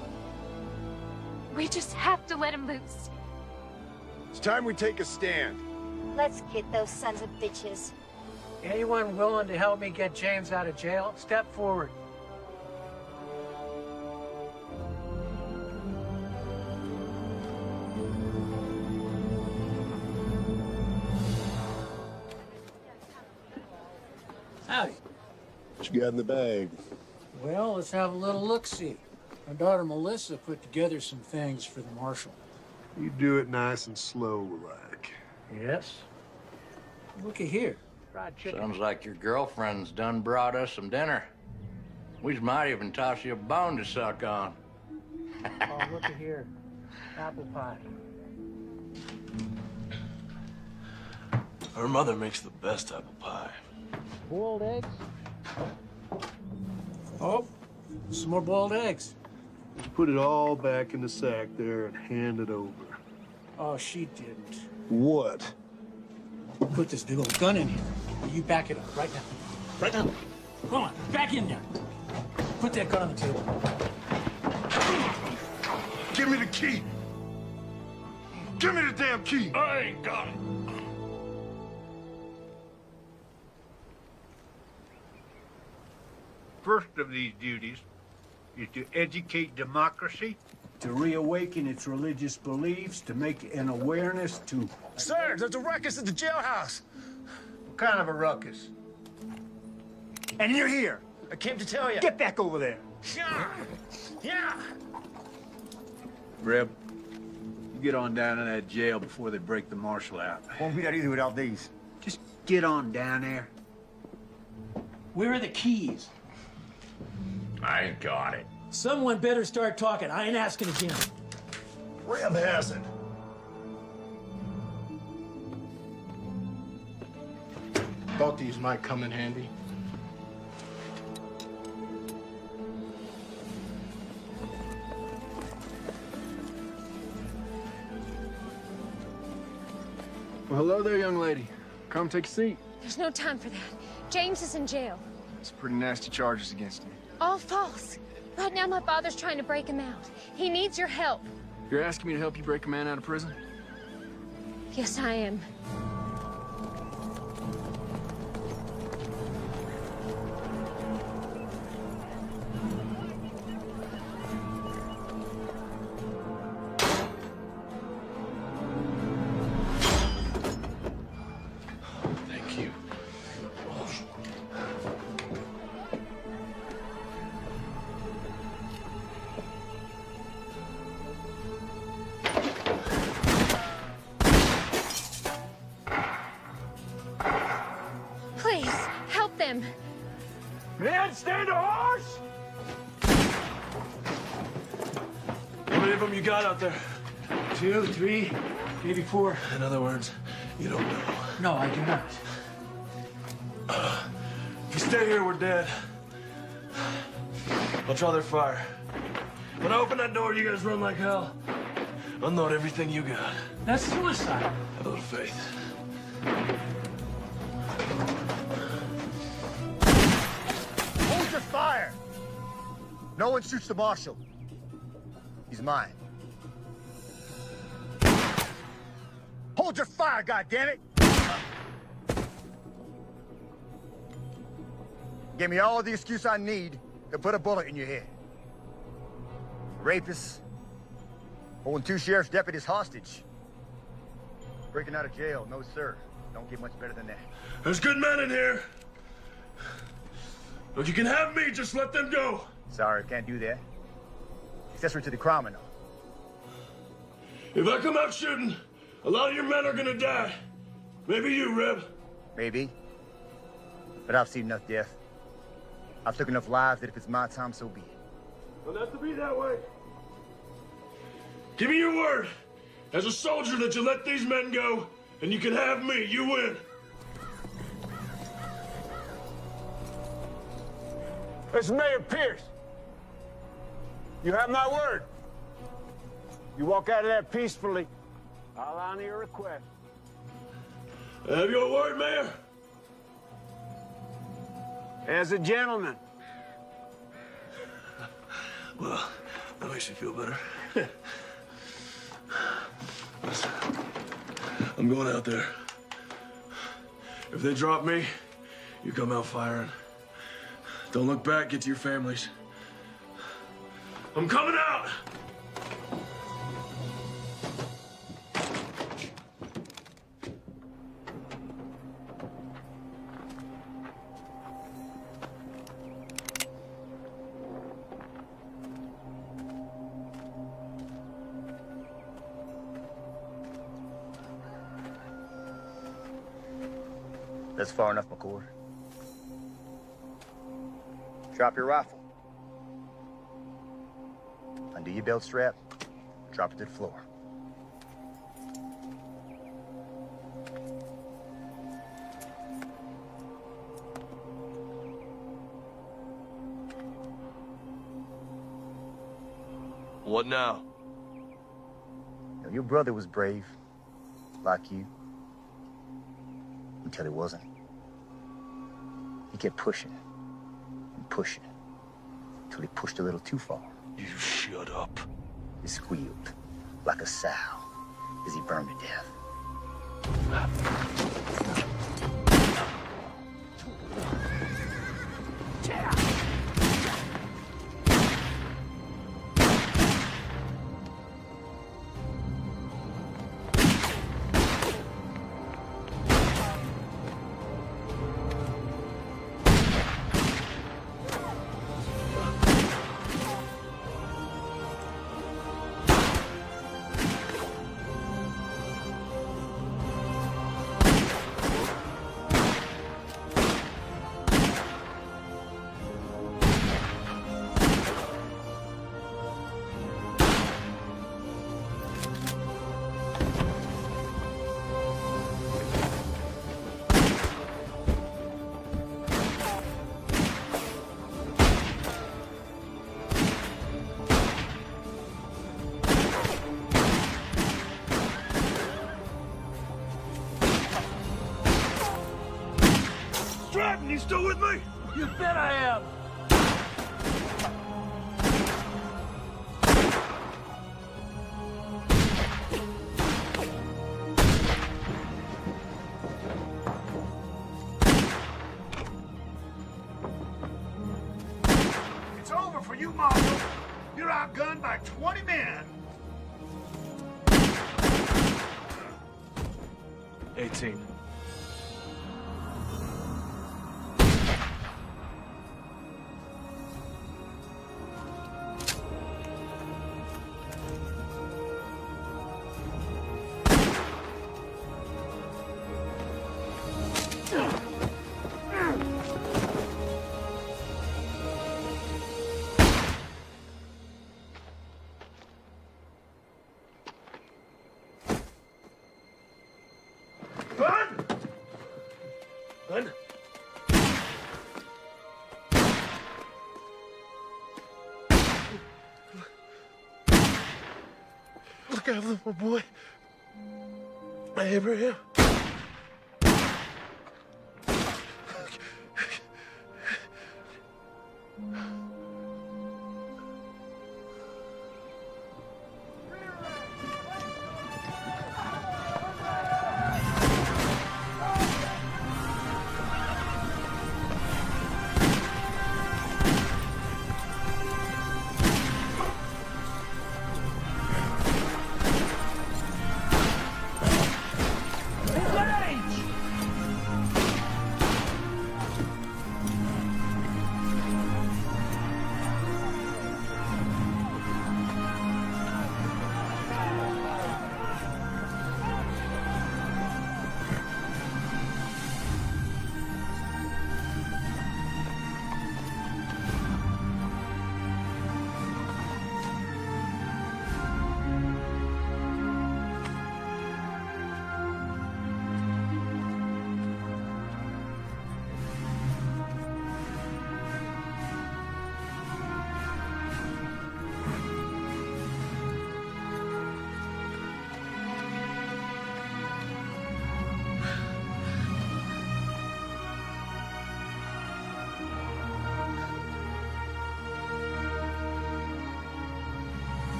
We just have to let him loose. It's time we take a stand. Let's get those sons of bitches. Anyone willing to help me get James out of jail, step forward. Howdy. What you got in the bag? Well, let's have a little look-see. My daughter Melissa put together some things for the marshal. You do it nice and slow, like. Yes. Looky here. Sounds like your girlfriend's done brought us some dinner. We might even toss you a bone to suck on. Oh, looky here. Apple pie. Her mother makes the best apple pie. Boiled eggs? Oh, some more boiled eggs. Just put it all back in the sack there and hand it over. Oh, she didn't. What? Put this big old gun in here. You back it up right now. Right now. Come on, back in there. Put that gun on the table. Give me the key. Give me the damn key. I ain't got it. First of these duties is to educate democracy, To reawaken its religious beliefs, to make an awareness to... Sir, there's a ruckus at the jailhouse. What kind of a ruckus? And you're here. I came to tell you. Get back over there. Yeah. Reb, you get on down in that jail before they break the marshal out. Won't be that easy without these. Just get on down there. Where are the keys? I ain't got it. Someone better start talking. I ain't asking again. Reb has it. Thought these might come in handy. Well, hello there, young lady. Come take a seat. There's no time for that. James is in jail. It's pretty nasty charges against him. All false. Right now, my father's trying to break him out. He needs your help. You're asking me to help you break a man out of prison? Yes, I am. Thank you. Please, help them. Man, stand a horse! How many of them you got out there? 2, 3, maybe 4. In other words, You don't know. No, I do not. If you stay here, we're dead. I'll draw their fire. When I open that door, you guys run like hell. Unload everything you got. That's suicide. Have a little faith. Hold your fire! No one shoots the marshal. He's mine. Hold your fire, goddammit! Give me all the excuse I need to put a bullet in your head. Rapists, holding 2 sheriff's deputies hostage. Breaking out of jail, no sir. Don't get much better than that. There's good men in here. Look, you can have me, just let them go. Sorry, can't do that. Accessory to the crime and all. If I come out shooting, a lot of your men are gonna die. Maybe you, Reb. Maybe. But I've seen enough death. I've took enough lives that if it's my time, so be it. Doesn't have to be that way. Give me your word, as a soldier, that you let these men go, and you can have me. You win. It's Mayor Pierce. You have my word. You walk out of there peacefully, I'll honor your request. I have your word, Mayor. As a gentleman. Well, that makes me feel better. Listen, I'm going out there. If they drop me, you come out firing. Don't look back, get to your families. I'm coming out! That's far enough, McCord. Drop your rifle. Undo your belt strap. Drop it to the floor. What now? Now, your brother was brave, like you, until he wasn't. He kept pushing and pushing until he pushed a little too far. You shut up. He squealed like a sow as he burned to death. You still with me? You bet I am. It's over for you, Marshal. You're outgunned by 20 men. 18. together, my boy. Abraham.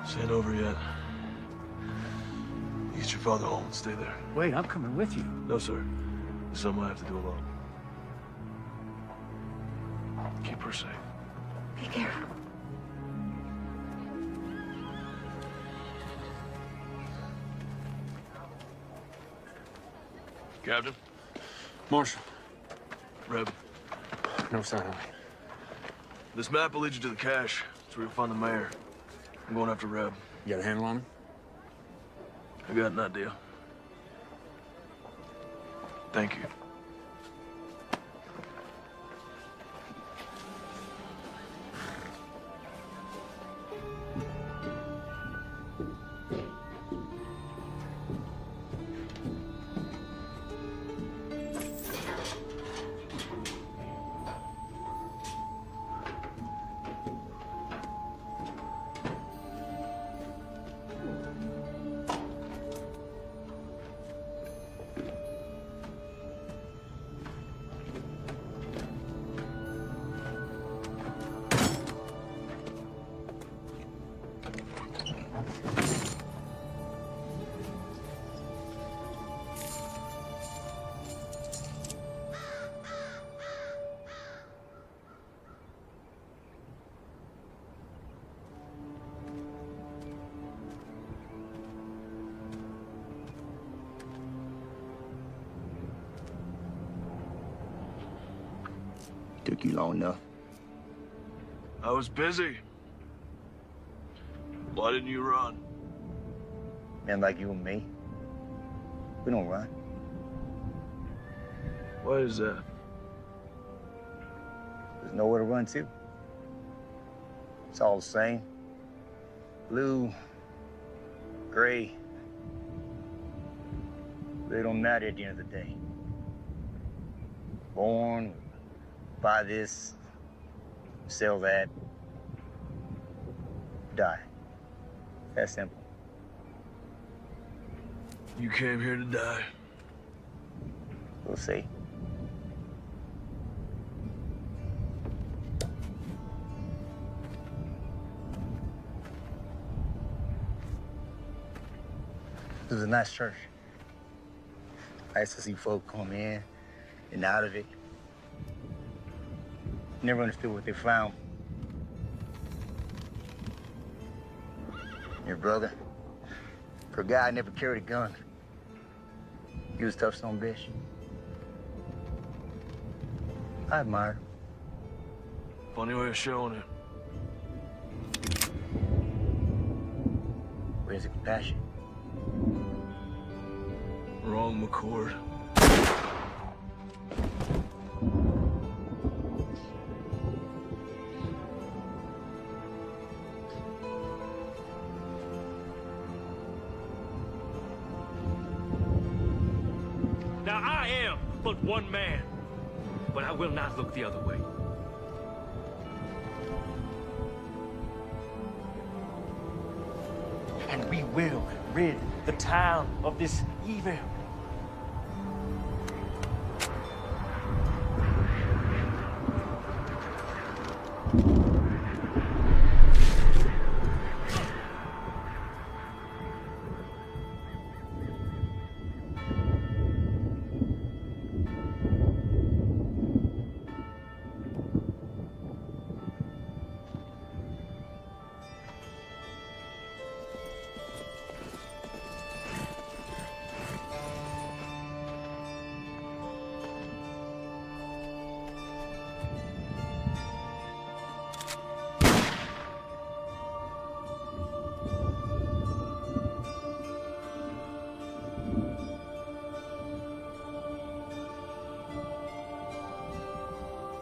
This ain't over yet. You get your father home and stay there. Wait, I'm coming with you. No, sir. This is something I have to do alone. Keep her safe. Be careful. Captain? Marshal. Reb. No sign of it. This map will lead you to the cache. That's where you'll find the mayor. I'm going after Reb. You got a handle on him? I got an idea. Thank you. Took you long enough. I was busy. Why didn't you run? Men like you and me, we don't run. Why is that? There's nowhere to run to. It's all the same. Blue, gray. They don't matter at the end of the day. Born, buy this, sell that, die. That simple. You came here to die. We'll see. It was a nice church. I used to see folk come in and out of it. Never understood what they found. Your brother, for a guy, never carried a gun. He was a tough son of a bitch. I admire him. Funny way of showing it. Where's the compassion? Wrong, McCord. Now I am but one man, but I will not look the other way. and we will rid the town of this evil.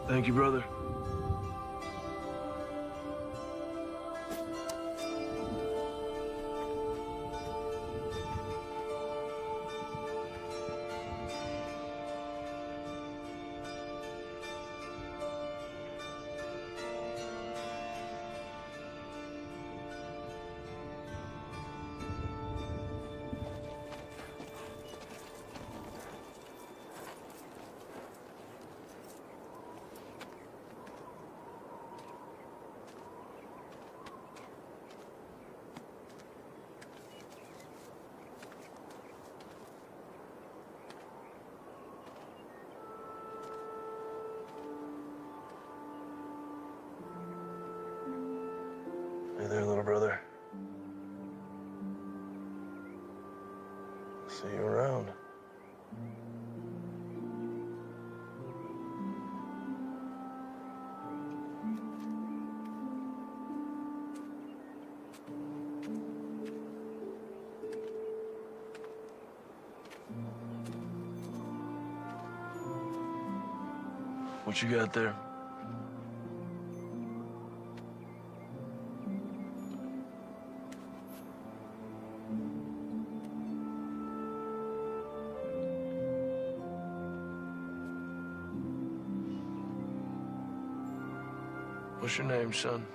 Thank you, brother. Hey there, little brother. See you around. What you got there? What's your name, son?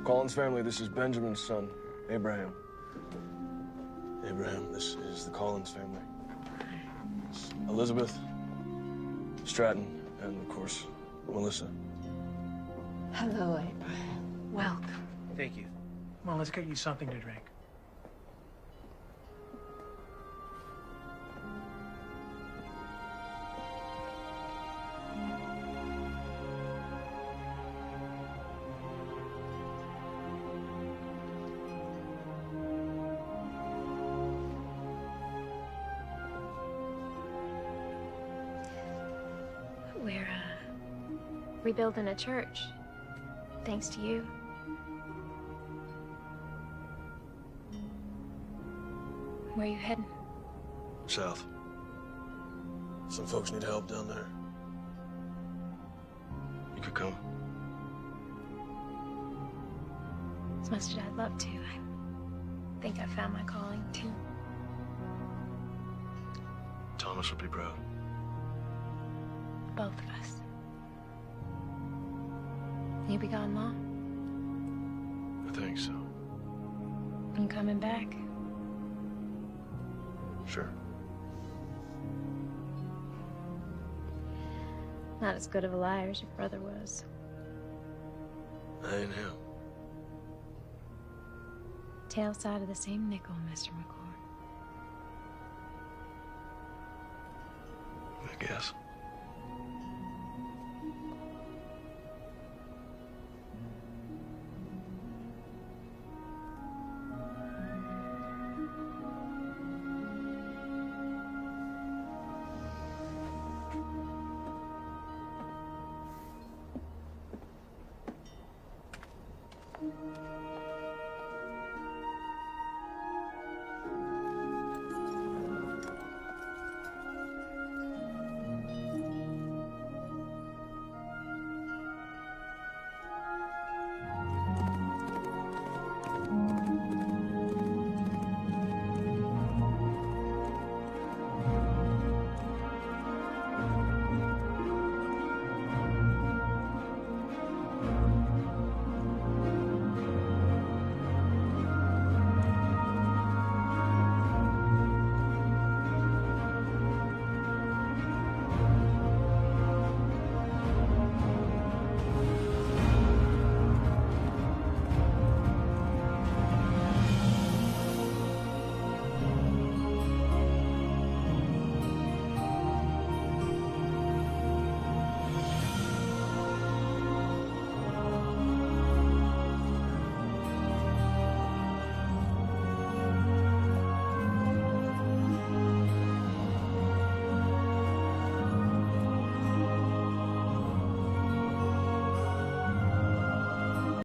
Collins family, this is Benjamin's son, Abraham. Abraham, this is the Collins family. It's Elizabeth, Stratton, and of course, Melissa. Hello, Abraham. Welcome. Thank you. Come on, let's get you something to drink. We're, rebuilding a church. Thanks to you. Where are you heading? South. Some folks need help down there. You could come. As much as I'd love to, I think I found my calling, too. Thomas would be proud. Both of us. You be gone long? I think so. You coming back? Sure. Not as good of a liar as your brother was. I ain't him. Tail side of the same nickel, Mr. McCord. I guess.